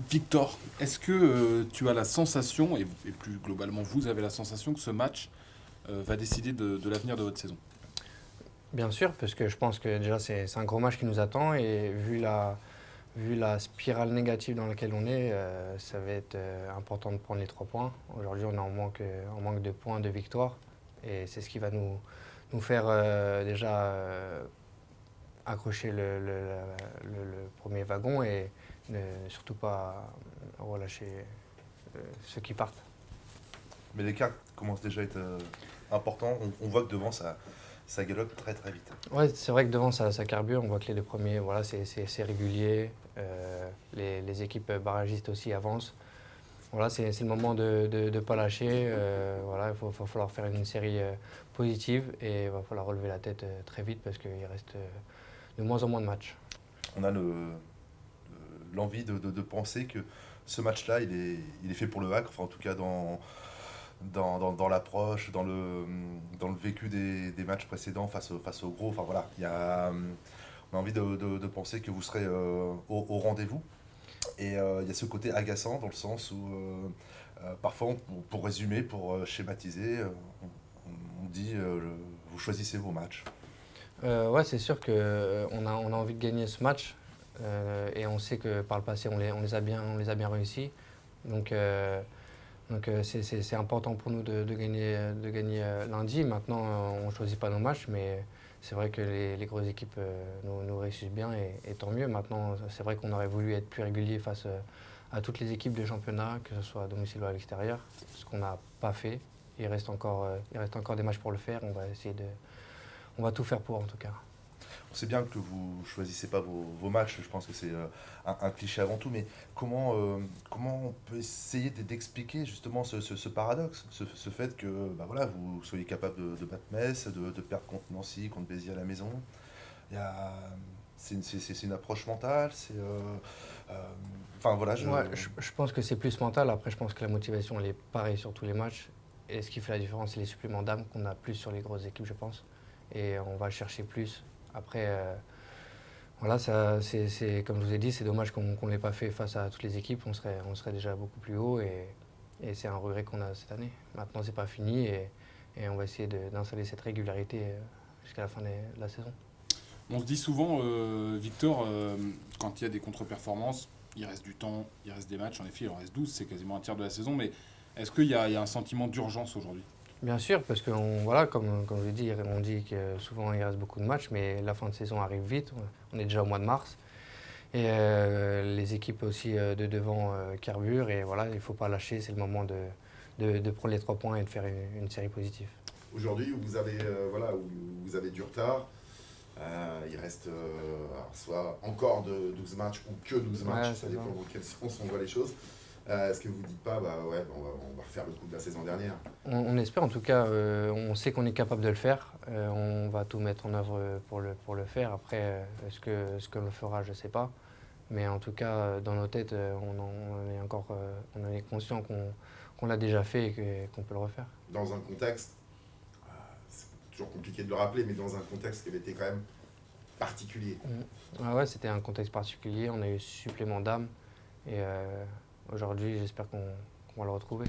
Victor, est-ce que tu as la sensation, et plus globalement vous avez la sensation que ce match va décider de l'avenir de votre saison? Bien sûr, parce que je pense que déjà c'est un gros match qui nous attend et vu la spirale négative dans laquelle on est, ça va être important de prendre les 3 points. Aujourd'hui, on est en manque de points, de victoires et c'est ce qui va nous faire déjà accrocher le premier wagon et ne surtout pas relâcher ceux qui partent. Mais l'écart commence déjà à être important. On voit que devant, ça galope très très vite. Ouais, c'est vrai que devant ça carbure, on voit que les 2 premiers, voilà, c'est régulier. Les équipes barragistes aussi avancent. Voilà, c'est le moment de ne pas lâcher. Voilà, il va falloir faire une série positive et il va falloir relever la tête très vite parce qu'il reste de moins en moins de matchs. On a l'envie de penser que ce match-là, il est fait pour le hack, enfin en tout cas dans l'approche, dans le vécu des matchs précédents face au gros. Enfin voilà, on a envie de penser que vous serez au rendez-vous. Et il y a ce côté agaçant dans le sens où parfois, pour résumer, pour schématiser, on dit vous choisissez vos matchs. Ouais, c'est sûr qu'on a envie de gagner ce match et on sait que par le passé, on les a bien réussi. Donc c'est important pour nous de gagner lundi. Maintenant, on ne choisit pas nos matchs, mais c'est vrai que les grosses équipes nous réussissent bien et tant mieux. Maintenant, c'est vrai qu'on aurait voulu être plus régulier face à toutes les équipes de championnat, que ce soit à domicile ou à l'extérieur, ce qu'on n'a pas fait. Il reste encore des matchs pour le faire. On va tout faire pour en tout cas. On sait bien que vous choisissez pas vos matchs, je pense que c'est un cliché avant tout, mais comment on peut essayer d'expliquer justement ce paradoxe, ce fait que bah voilà, vous soyez capable de battre Metz, de perdre contre Nancy, contre Béziers à la maison. Il y a, c'est une approche mentale, enfin voilà, Ouais, je pense que c'est plus mental. Après, je pense que la motivation, elle est pareille sur tous les matchs. Et ce qui fait la différence, c'est les suppléments d'âme qu'on a plus sur les grosses équipes, je pense. Et on va chercher plus. Après, voilà, comme je vous ai dit, c'est dommage qu'on ne l'ait pas fait face à toutes les équipes. On serait déjà beaucoup plus haut et c'est un regret qu'on a cette année. Maintenant, c'est pas fini et on va essayer d'installer cette régularité jusqu'à la fin de la saison. On se dit souvent, Victor, quand il y a des contre-performances, il reste du temps, il reste des matchs. En effet, il en reste 12, c'est quasiment un tiers de la saison. Mais est-ce qu'il y a un sentiment d'urgence aujourd'hui? Bien sûr, parce que voilà, comme je l'ai dit, on dit que souvent il reste beaucoup de matchs, mais la fin de saison arrive vite. On est déjà au mois de mars. Et les équipes aussi de devant carburent. Et voilà, il ne faut pas lâcher. C'est le moment de prendre les 3 points et de faire une série positive. Aujourd'hui, où vous avez du retard, il reste alors, soit encore de 12 matchs ou que 12 matchs, Ouais, ça dépend dans quel sens on voit les choses. Est-ce que vous ne dites pas, on va refaire le coup de la saison dernière? On espère en tout cas, on sait qu'on est capable de le faire. On va tout mettre en œuvre pour le faire. Après, ce que l'on fera, je ne sais pas. Mais en tout cas, dans nos têtes, on en est conscient qu'on l'a déjà fait et qu'on peut le refaire. Dans un contexte, c'est toujours compliqué de le rappeler, mais dans un contexte qui avait été quand même particulier. Ouais, c'était un contexte particulier. On a eu supplément d'âme. Et aujourd'hui, j'espère qu'on va le retrouver.